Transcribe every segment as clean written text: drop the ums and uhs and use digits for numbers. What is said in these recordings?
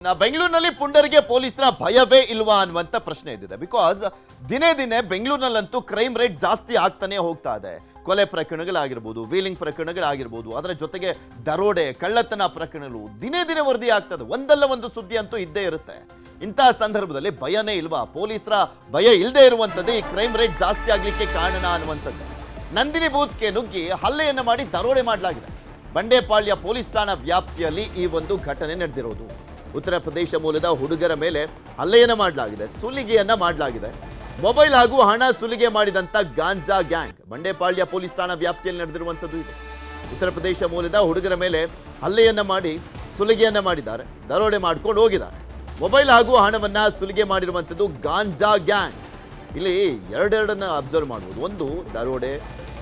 ಬೆಂಗಳೂರಿನಲ್ಲಿ ಪುಂಡರಿಗೆ ಪೊಲೀಸರ ಭಯವೇ ಇಲ್ವಾ ಅನ್ನುವಂತ ಪ್ರಶ್ನೆ ಇದ್ದಿದೆ. ಬಿಕಾಸ್ ದಿನೇ ದಿನೇ ಬೆಂಗಳೂರಿನಲ್ಲಂತೂ ಕ್ರೈಮ್ ರೇಟ್ ಜಾಸ್ತಿ ಆಗ್ತಾನೆ ಹೋಗ್ತಾ ಇದೆ. ಕೊಲೆ ಪ್ರಕರಣಗಳಾಗಿರ್ಬೋದು, ವೀಲಿಂಗ್ ಪ್ರಕರಣಗಳಾಗಿರ್ಬೋದು, ಅದರ ಜೊತೆಗೆ ದರೋಡೆ, ಕಳ್ಳತನ ಪ್ರಕರಣಗಳು ದಿನೇ ದಿನೇ ವರದಿ ಆಗ್ತದೆ. ಒಂದಲ್ಲ ಒಂದು ಸುದ್ದಿ ಅಂತೂ ಇದ್ದೇ ಇರುತ್ತೆ. ಇಂತಹ ಸಂದರ್ಭದಲ್ಲಿ ಭಯನೇ ಇಲ್ವಾ? ಪೊಲೀಸರ ಭಯ ಇಲ್ಲದೆ ಇರುವಂಥದ್ದು ಈ ಕ್ರೈಮ್ ರೇಟ್ ಜಾಸ್ತಿ ಆಗ್ಲಿಕ್ಕೆ ಕಾರಣ ಅನ್ನುವಂಥದ್ದು. ನಂದಿನಿ ಬೂತ್ಗೆ ನುಗ್ಗಿ ಹಲ್ಲೆಯನ್ನು ಮಾಡಿ ದರೋಡೆ ಮಾಡಲಾಗಿದೆ. ಬಂಡೆಪಾಳ್ಯ ಪೊಲೀಸ್ ಠಾಣಾ ವ್ಯಾಪ್ತಿಯಲ್ಲಿ ಈ ಒಂದು ಘಟನೆ ನಡೆದಿರೋದು. ಉತ್ತರ ಪ್ರದೇಶ ಮೂಲದ ಹುಡುಗರ ಮೇಲೆ ಹಲ್ಲೆಯನ್ನು ಮಾಡಲಾಗಿದೆ, ಸುಲಿಗೆಯನ್ನ ಮಾಡಲಾಗಿದೆ. ಮೊಬೈಲ್ ಹಾಗೂ ಹಣ ಸುಲಿಗೆ ಮಾಡಿದಂತ ಗಾಂಜಾ ಗ್ಯಾಂಗ್ ಬಂಡೆಪಾಳ್ಯ ಪೊಲೀಸ್ ಠಾಣಾ ವ್ಯಾಪ್ತಿಯಲ್ಲಿ ನಡೆದಿರುವಂಥದ್ದು ಇದು. ಉತ್ತರ ಪ್ರದೇಶ ಮೂಲದ ಹುಡುಗರ ಮೇಲೆ ಹಲ್ಲೆಯನ್ನ ಮಾಡಿ ಸುಲಿಗೆಯನ್ನ ಮಾಡಿದ್ದಾರೆ, ದರೋಡೆ ಮಾಡ್ಕೊಂಡು ಹೋಗಿದ್ದಾರೆ. ಮೊಬೈಲ್ ಹಾಗೂ ಹಣವನ್ನ ಸುಲಿಗೆ ಮಾಡಿರುವಂಥದ್ದು ಗಾಂಜಾ ಗ್ಯಾಂಗ್. ಇಲ್ಲಿ ಎರಡೆರಡನ್ನ ಅಬ್ಸರ್ವ್ ಮಾಡ್ಬೋದು. ಒಂದು ದರೋಡೆ,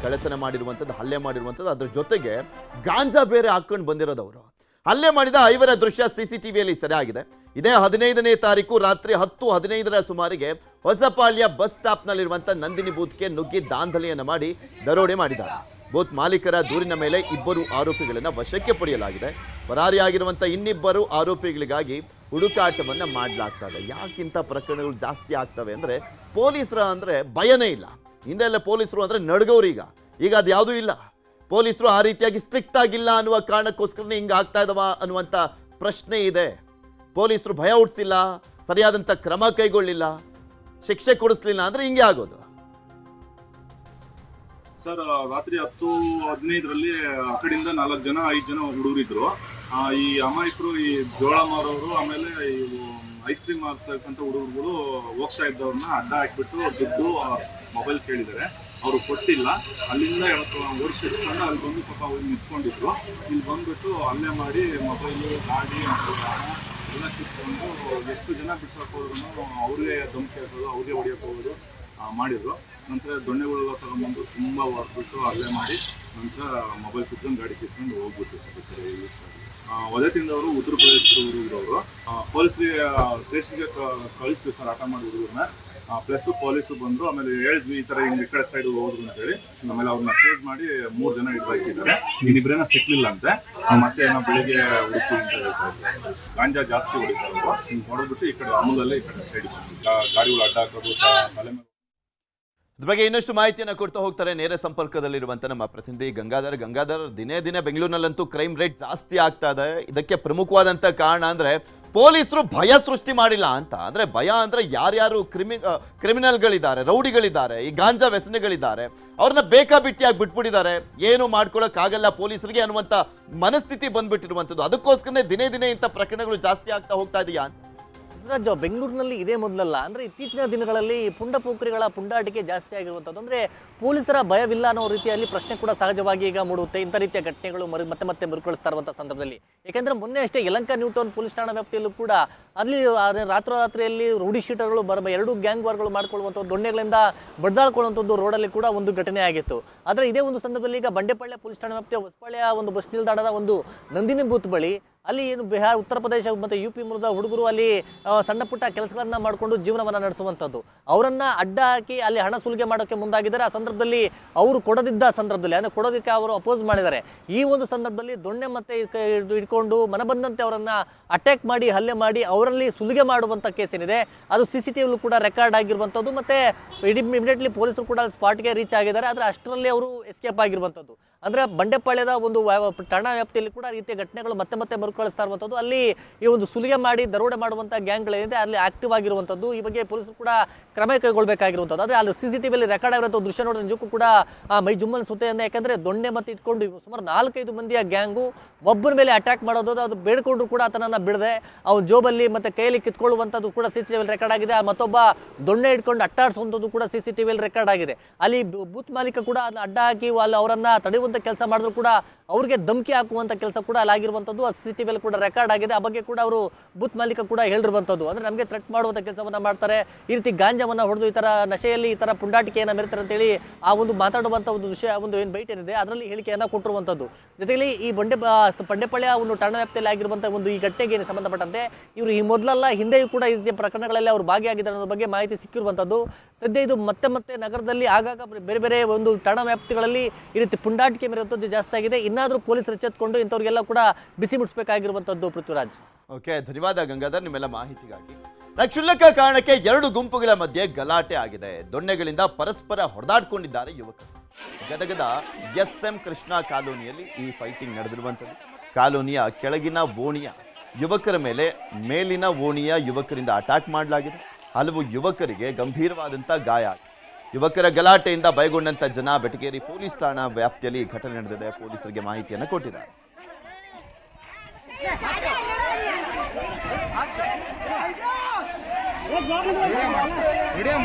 ಕಳ್ಳತನ ಮಾಡಿರುವಂಥದ್ದು, ಹಲ್ಲೆ ಮಾಡಿರುವಂಥದ್ದು, ಅದ್ರ ಜೊತೆಗೆ ಗಾಂಜಾ ಬೇರೆ ಹಾಕೊಂಡು ಬಂದಿರೋದವರು. ಹಲ್ಲೆ ಮಾಡಿದ 5 ದೃಶ್ಯ ಸಿಸಿಟಿವಿಯಲ್ಲಿ ಸೆರೆ ಆಗಿದೆ. ಇದೇ 15ನೇ ತಾರೀಕು ರಾತ್ರಿ 10:15 ಸುಮಾರಿಗೆ ಹೊಸಪಾಳ್ಯ ಬಸ್ ಸ್ಟಾಪ್ನಲ್ಲಿರುವಂಥ ನಂದಿನಿ ಬೂತ್ಗೆ ನುಗ್ಗಿ ದಾಂಧಲೆಯನ್ನು ಮಾಡಿ ದರೋಡೆ ಮಾಡಿದ್ದಾರೆ. ಬೂತ್ ಮಾಲೀಕರ ದೂರಿನ ಮೇಲೆ 2 ಆರೋಪಿಗಳನ್ನು ವಶಕ್ಕೆ ಪಡೆಯಲಾಗಿದೆ. ಪರಾರಿಯಾಗಿರುವಂಥ ಇನ್ನಿಬ್ಬರು ಆರೋಪಿಗಳಿಗಾಗಿ ಹುಡುಕಾಟವನ್ನು ಮಾಡಲಾಗ್ತದೆ. ಯಾಕಿಂತ ಪ್ರಕರಣಗಳು ಜಾಸ್ತಿ ಆಗ್ತವೆ ಅಂದರೆ ಪೊಲೀಸರ ಅಂದರೆ ಭಯನೇ ಇಲ್ಲ. ಹಿಂದೆಲ್ಲ ಪೊಲೀಸರು ಅಂದರೆ ನಡ್ಗವ್ರು, ಈಗ ಅದು ಯಾವುದೂ ಇಲ್ಲ. ಪೊಲೀಸರು ಆ ರೀತಿಯಾಗಿ ಸ್ಟ್ರಿಕ್ಟ್ ಆಗಿಲ್ಲ ಅನ್ನುವ ಕಾರಣಕ್ಕೋಸ್ಕರನೇ ಹಿಂಗೆ ಆಗ್ತಾ ಇದಾವ ಅನ್ನುವಂಥ ಪ್ರಶ್ನೆ ಇದೆ. ಪೊಲೀಸರು ಭಯ ಹುಟ್ಟಿಸಿಲ್ಲ, ಸರಿಯಾದಂಥ ಕ್ರಮ ಕೈಗೊಳ್ಳಿಲ್ಲ, ಶಿಕ್ಷೆ ಕೊಡಿಸ್ಲಿಲ್ಲ ಅಂದ್ರೆ ಹಿಂಗೆ ಆಗೋದು. ಸರ್, ರಾತ್ರಿ 10:15 ಆ ಕಡೆಯಿಂದ 4 ಜನ 5 ಜನ ಹುಡುಗರಿದ್ರು. ಈ ಅಮಾಯಕರು, ಈ ಜೋಳ ಮಾರೋರು, ಆಮೇಲೆ ಐಸ್ ಕ್ರೀಮ್ ಮಾರ್ತಕ್ಕಂಥ ಹುಡುಗರುಗಳು ಹೋಗ್ತಾ ಇದ್ದವ್ರನ್ನ ಅಡ್ಡ ಹಾಕ್ಬಿಟ್ಟು ದುಡ್ಡು, ಮೊಬೈಲ್ ಕೇಳಿದ್ದಾರೆ. ಅವರು ಕೊಟ್ಟಿಲ್ಲ. ಅಲ್ಲಿಂದ ಓಡಿಸ್ಕೊಂಡು ಅಲ್ಲಿ ಬಂದು ಪಾಪ ಅವ್ರು ನಿಂತ್ಕೊಂಡಿದ್ರು. ಇಲ್ಲಿ ಬಂದ್ಬಿಟ್ಟು ಹಲ್ಲೆ ಮಾಡಿ ಮೊಬೈಲು, ಗಾಡಿ ಎಲ್ಲ ಕಿತ್ಕೊಂಡು ಎಷ್ಟು ಜನ ಬಿಡ್ಸೋಕೆ ಹೋದ್ರು ಅವ್ರಿಗೆ ಧಮಕಿ ಹಾಕೋದು, ಅವ್ರಿಗೆ ಹೊಡಿಯೋಕೆ ಹೋಗೋದು ಮಾಡಿದ್ರು. ನಂತರ ದೊಣ್ಣೆಗಳೆಲ್ಲ ತಗೊಂಡ್ಬಂದು ತುಂಬ ಹೊಡೆದ್ಬಿಟ್ಟು ಹಲ್ಲೆ ಮಾಡಿ ನಂತರ ಮೊಬೈಲ್ ಕಿತ್ಕೊಂಡು ಗಾಡಿ ಕಿತ್ಕೊಂಡು ಹೋಗ್ಬಿಟ್ಟು ವಧೆ ತಿಂದವರು ಉತ್ತರ ಪ್ರದೇಶ ಹುಡುಗರವರು. ಪೊಲೀಸರಿಗೆ ದೇಶಕ್ಕೆ ಕಳಿಸ್ತೀವಿ ಸರ್ ಆಟ ಮಾಡಿ ಹುಡುಗರನ್ನ. ಪ್ಲಸ್ ಪೊಲೀಸರು ಬಂದರು. ಆಮೇಲೆ ಹೇಳಿದ್ವಿ ಈ ಥರ ಹಿಂಗೆ ಈ ಕಡೆ ಸೈಡ್ ಹೋದ್ರು ಅಂತ ಹೇಳಿ. ಆಮೇಲೆ ಅವ್ರನ್ನ ಸೇವ್ ಮಾಡಿ 3 ಜನ ಹಿಡಿದಾಕಿದ್ದಾರೆ. ಇನ್ನಿಬ್ಬರೇನೋ ಸಿಕ್ಲಿಲ್ಲ ಅಂತೆ. ಮತ್ತೆ ಏನೋ ಬೆಳಿಗ್ಗೆ ಹುಡುಕಿ ಅಂತ ಹೇಳ್ತಾ ಇದ್ದಾರೆ. ಗಾಂಜಾ ಜಾಸ್ತಿ ಹೊಡಿತಾರಲ್ವ, ಹಿಂಗೆ ಹೊಡೆದ್ಬಿಟ್ಟು ಈ ಕಡೆ ಅಮೂಲಲ್ಲೇ ಈ ಕಡೆ ಸೈಡ್ ಗಾಡಿಗಳು ಅಡ್ಡ ಹಾಕೋದು, ತಲೆ ಮೇಲೆ. ಇದ್ರ ಬಗ್ಗೆ ಇನ್ನಷ್ಟು ಮಾಹಿತಿಯನ್ನು ಕೊಡ್ತಾ ಹೋಗ್ತಾರೆ ನೇರ ಸಂಪರ್ಕದಲ್ಲಿರುವಂಥ ನಮ್ಮ ಪ್ರತಿನಿಧಿ ಗಂಗಾಧರ್. ದಿನೇ ದಿನೇ ಬೆಂಗಳೂರಿನಲ್ಲಂತೂ ಕ್ರೈಮ್ ರೇಟ್ ಜಾಸ್ತಿ ಆಗ್ತಾ ಇದೆ. ಇದಕ್ಕೆ ಪ್ರಮುಖವಾದಂಥ ಕಾರಣ ಅಂದರೆ ಪೊಲೀಸರು ಭಯ ಸೃಷ್ಟಿ ಮಾಡಿಲ್ಲ ಅಂತ. ಅಂದರೆ ಭಯ ಅಂದರೆ ಯಾರ್ಯಾರು ಕ್ರಿಮಿನಲ್ಗಳಿದ್ದಾರೆ, ರೌಡಿಗಳಿದ್ದಾರೆ, ಈ ಗಾಂಜಾ ವ್ಯಸನಿಗಳಿದ್ದಾರೆ, ಅವ್ರನ್ನ ಬೇಕಾಬಿಟ್ಟಿಯಾಗಿ ಬಿಟ್ಬಿಟ್ಟಿದ್ದಾರೆ. ಏನು ಮಾಡ್ಕೊಳಕ್ಕಾಗಲ್ಲ ಪೊಲೀಸರಿಗೆ ಅನ್ನುವಂಥ ಮನಸ್ಥಿತಿ ಬಂದ್ಬಿಟ್ಟಿರುವಂಥದ್ದು. ಅದಕ್ಕೋಸ್ಕರನೇ ದಿನೇ ದಿನೇ ಇಂಥ ಪ್ರಕರಣಗಳು ಜಾಸ್ತಿ ಆಗ್ತಾ ಹೋಗ್ತಾ ಇದೆಯಾ? ಬೆಂಗಳೂರಿನಲ್ಲಿ ಇದೇ ಮೊದಲಲ್ಲ. ಅಂದರೆ ಇತ್ತೀಚಿನ ದಿನಗಳಲ್ಲಿ ಪುಂಡಪೋಖರಿಗಳ ಪುಂಡಾಟಿಕೆ ಜಾಸ್ತಿ ಆಗಿರುವಂಥದ್ದು. ಅಂದರೆ ಪೊಲೀಸರ ಭಯವಿಲ್ಲ ಅನ್ನೋ ರೀತಿಯಲ್ಲಿ ಪ್ರಶ್ನೆ ಕೂಡ ಸಹಜವಾಗಿ ಈಗ ಮೂಡುತ್ತೆ. ಇಂಥ ರೀತಿಯ ಘಟನೆಗಳು ಮತ್ತೆ ಮರುಕಳಿಸ್ತಾ ಇರುವಂಥ ಸಂದರ್ಭದಲ್ಲಿ. ಯಾಕೆಂದರೆ ಮೊನ್ನೆ ಅಷ್ಟೇ ಯಲಹಂಕ ನ್ಯೂ ಟೌನ್ ಪೊಲೀಸ್ ಠಾಣಾ ವ್ಯಾಪ್ತಿಯಲ್ಲೂ ಕೂಡ ಅಲ್ಲಿ ರಾತ್ರಿಯಲ್ಲಿ ರೌಡಿ ಶೀಟರ್ಗಳು 2 ಗ್ಯಾಂಗ್ ವಾರ್ಗಳು ಮಾಡ್ಕೊಳ್ಳುವಂಥದ್ದು, ದೊಣ್ಣೆಗಳಿಂದ ಬಡ್ದಾಳ್ಕೊಳ್ಳುವಂಥದ್ದು ರೋಡಲ್ಲಿ ಕೂಡ ಒಂದು ಘಟನೆ ಆಗಿತ್ತು. ಆದರೆ ಇದೇ ಒಂದು ಸಂದರ್ಭದಲ್ಲಿ ಈಗ ಬಂಡೆಪಾಳ್ಯ ಪೊಲೀಸ್ ಠಾಣಾ ವ್ಯಾಪ್ತಿಯ ಹೊಸಪಾಳ್ಯ ಒಂದು ಬಸ್ ನಿಲ್ದಾಣದ ಒಂದು ನಂದಿನಿ ಬೂತ್ ಬಳಿ ಅಲ್ಲಿ ಏನು ಬಿಹಾರ, ಉತ್ತರ ಪ್ರದೇಶ ಮತ್ತು UP ಮೂಲದ ಹುಡುಗರು ಅಲ್ಲಿ ಸಣ್ಣ ಪುಟ್ಟ ಕೆಲಸಗಳನ್ನ ಮಾಡಿಕೊಂಡು ಜೀವನವನ್ನು ನಡೆಸುವಂಥದ್ದು. ಅವರನ್ನ ಅಡ್ಡ ಹಾಕಿ ಅಲ್ಲಿ ಹಣ ಸುಲಿಗೆ ಮಾಡೋಕ್ಕೆ ಮುಂದಾಗಿದ್ದಾರೆ. ಆ ಸಂದರ್ಭದಲ್ಲಿ ಅವರು ಕೊಡದಿದ್ದ ಸಂದರ್ಭದಲ್ಲಿ, ಅಂದರೆ ಕೊಡೋದಕ್ಕೆ ಅವರು ಅಪೋಸ್ ಮಾಡಿದ್ದಾರೆ. ಈ ಒಂದು ಸಂದರ್ಭದಲ್ಲಿ ದೊಣ್ಣೆ ಮತ್ತೆ ಇಟ್ಕೊಂಡು ಮನಬಂದಂತೆ ಅವರನ್ನ ಅಟ್ಯಾಕ್ ಮಾಡಿ ಹಲ್ಲೆ ಮಾಡಿ ಅವರಲ್ಲಿ ಸುಲಿಗೆ ಮಾಡುವಂಥ ಕೇಸ್ ಏನಿದೆ ಅದು CCTVಯಲ್ಲೂ ಕೂಡ ರೆಕಾರ್ಡ್ ಆಗಿರುವಂಥದ್ದು. ಮತ್ತೆ ಇಮಿಡಿಯೇಟ್ಲಿ ಪೊಲೀಸರು ಕೂಡ ಸ್ಪಾಟ್ಗೆ ರೀಚ್ ಆಗಿದ್ದಾರೆ. ಆದರೆ ಅಷ್ಟರಲ್ಲಿ ಅವರು ಎಸ್ಕೇಪ್ ಆಗಿರುವಂಥದ್ದು. ಅಂದರೆ ಬಂಡೆಪಾಳ್ಯದ ಒಂದು ಠಾಣಾ ವ್ಯಾಪ್ತಿಯಲ್ಲಿ ಕೂಡ ರೀತಿಯ ಘಟನೆಗಳು ಮತ್ತೆ ಮರುಕಳಿಸ್ತಾ ಇರುವಂಥದ್ದು. ಅಲ್ಲಿ ಈ ಒಂದು ಸುಲಿಗೆ ಮಾಡಿ ದರೋಡೆ ಮಾಡುವಂಥ ಗ್ಯಾಂಗ್ಗಳಿದೆ, ಅಲ್ಲಿ ಆಕ್ಟಿವ್ ಆಗಿರುವಂಥದ್ದು. ಈ ಬಗ್ಗೆ ಪೊಲೀಸರು ಕೂಡ ಕ್ರಮ ಕೈಗೊಳ್ಳಬೇಕಾಗಿರುವಂಥದ್ದು. ಆದರೆ ಅಲ್ಲಿ CCTVಯಲ್ಲಿ ರೆಕಾರ್ಡ್ ಆಗಿರುವಂಥ ದೃಶ್ಯ ನೋಡಿದ ನಿಜಕ್ಕೂ ಕೂಡ ಮೈ ಜುಮ್ಮನ್ ಸುತ್ತೆ. ಯಾಕಂದರೆ ದೊಣ್ಣೆ ಮತ್ತೆ ಇಟ್ಕೊಂಡು ಸುಮಾರು 4-5 ಮಂದಿಯ ಗ್ಯಾಂಗು ಒಬ್ಬರ ಮೇಲೆ ಅಟ್ಯಾಕ್ ಮಾಡೋದು, ಅದು ಬೇಡ್ಕೊಂಡ್ರು ಕೂಡ ಆತನನ್ನು ಬಿಡದೆ ಅವನ ಜೋಬಲ್ಲಿ ಮತ್ತೆ ಕೈಯಲ್ಲಿ ಕಿತ್ಕೊಳ್ಳುವಂಥದ್ದು ಕೂಡ CCTVಯಲ್ಲಿ ರೆಕಾರ್ಡ್ ಆಗಿದೆ. ಮತ್ತೊಬ್ಬ ದೊಣ್ಣೆ ಇಟ್ಕೊಂಡು ಅಟ್ಟಾಡಿಸುವಂಥದ್ದು ಕೂಡ CCTVಯಲ್ಲಿ ರೆಕಾರ್ಡ್ ಆಗಿದೆ. ಅಲ್ಲಿ ಬೂತ್ ಮಾಲೀಕ ಕೂಡ ಅದನ್ನ ಅಡ್ಡ ಹಾಕಿ ಅಲ್ಲಿ ಅವರನ್ನ ತಡೆಯುವಂಥ ಕೆಲಸ ಮಾಡಿದ್ರು ಕೂಡ ಅವ್ರಿಗೆ ಧಮಕಿ ಹಾಕುವಂಥ ಕೆಲಸ ಕೂಡ ಅಲ್ಲಾಗಿರುವಂಥದ್ದು CCTVಯಲ್ಲಿ ಕೂಡ ರೆಕಾರ್ಡ್ ಆಗಿದೆ. ಆ ಬಗ್ಗೆ ಕೂಡ ಅವರು ಬೂತ್ ಮಾಲೀಕ ಕೂಡ ಹೇಳಿರುವಂಥದ್ದು. ಅಂದರೆ ನಮಗೆ ಥ್ರೆಟ್ ಮಾಡುವಂಥ ಕೆಲಸವನ್ನು ಮಾಡ್ತಾರೆ, ಈ ರೀತಿ ಗಾಂಜಾವನ್ನು ಹೊಡೆದು ಈ ಥರ ನಶೆಯಲ್ಲಿ ಈ ಥರ ಪುಂಡಾಟಿಕೆಯನ್ನು ಮೆರೀತಾರೆ ಅಂತೇಳಿ ಆ ಒಂದು ಮಾತಾಡುವಂಥ ಒಂದು ವಿಷಯ, ಒಂದು ಏನು ಬೈಟ್ ಏನಿದೆ ಅದರಲ್ಲಿ ಹೇಳಿಕೆಯನ್ನು ಕೊಟ್ಟಿರುವಂಥದ್ದು. ಜೊತೆಗೆ ಈ ಬಂಡೆಪಾಳ್ಯ ಒಂದು ಠಾಣಾ ವ್ಯಾಪ್ತಿಯಲ್ಲಿ ಆಗಿರುವಂಥ ಒಂದು ಈ ಘಟನೆಗೆ ಸಂಬಂಧಪಟ್ಟಂತೆ ಇವರು ಈ ಮೊದಲಲ್ಲ, ಹಿಂದೆಯೂ ಕೂಡ ಈ ರೀತಿಯ ಪ್ರಕರಣಗಳಲ್ಲಿ ಅವರು ಭಾಗಿಯಾಗಿದ್ದಾರೆ ಅನ್ನೋ ಬಗ್ಗೆ ಮಾಹಿತಿ ಸಿಕ್ಕಿರುವಂಥದ್ದು. ಸದ್ಯ ಇದು ಮತ್ತೆ ನಗರದಲ್ಲಿ ಆಗಾಗ ಬೇರೆ ಒಂದು ಠಾಣಾ ವ್ಯಾಪ್ತಿಗಳಲ್ಲಿ ಈ ರೀತಿ ಪುಂಡಾಟಿಕೆ ಮೆರೆಯುವಂಥದ್ದು ಜಾಸ್ತಿ ಆಗಿದೆ. ಇನ್ನಾದರೂ ಪೊಲೀಸರು ಎಚ್ಚೆತ್ತುಕೊಂಡು ಇಂಥವ್ರಿಗೆಲ್ಲ ಕೂಡ ಬಿಸಿ ಮುಟ್ಟಿಸಬೇಕಾಗಿರುವಂಥದ್ದು. ಪೃಥ್ವಿರಾಜ್. ಓಕೆ, ಧನ್ಯವಾದ ಗಂಗಾಧರ್ ನಿಮ್ಮೆಲ್ಲ ಮಾಹಿತಿಗಾಗಿ. ಕ್ಷುಲ್ಲಕ ಕಾರಣಕ್ಕೆ 2 ಗುಂಪುಗಳ ಮಧ್ಯೆ ಗಲಾಟೆ ಆಗಿದೆ. ದೊಣ್ಣೆಗಳಿಂದ ಪರಸ್ಪರ ಹೊಡೆದಾಡ್ಕೊಂಡಿದ್ದಾರೆ ಯುವಕರು. ಗದಗದ SM ಕೃಷ್ಣ ಕಾಲೋನಿಯಲ್ಲಿ ಈ ಫೈಟಿಂಗ್ ನಡೆದಿರುವಂಥದ್ದು. ಕಾಲೋನಿಯ ಕೆಳಗಿನ ಓಣಿಯ ಯುವಕರ ಮೇಲೆ ಮೇಲಿನ ಓಣಿಯ ಯುವಕರಿಂದ ಅಟ್ಯಾಕ್ ಮಾಡಲಾಗಿದೆ. ಹಲವು ಯುವಕರಿಗೆ ಗಂಭೀರವಾದಂಥ ಗಾಯ ಆಗಿದೆ. ಯುವಕರ ಗಲಾಟೆಯಿಂದ ಭಯಗೊಂಡಂತ ಜನ ಬೆಟಗೇರಿ ಪೊಲೀಸ್ ಠಾಣಾ ವ್ಯಾಪ್ತಿಯಲ್ಲಿ ಘಟನೆ ನಡೆದಿದೆ. ಪೊಲೀಸರಿಗೆ ಮಾಹಿತಿಯನ್ನು ಕೊಟ್ಟಿದ್ದಾರೆ. ವಿಡಿಯೋ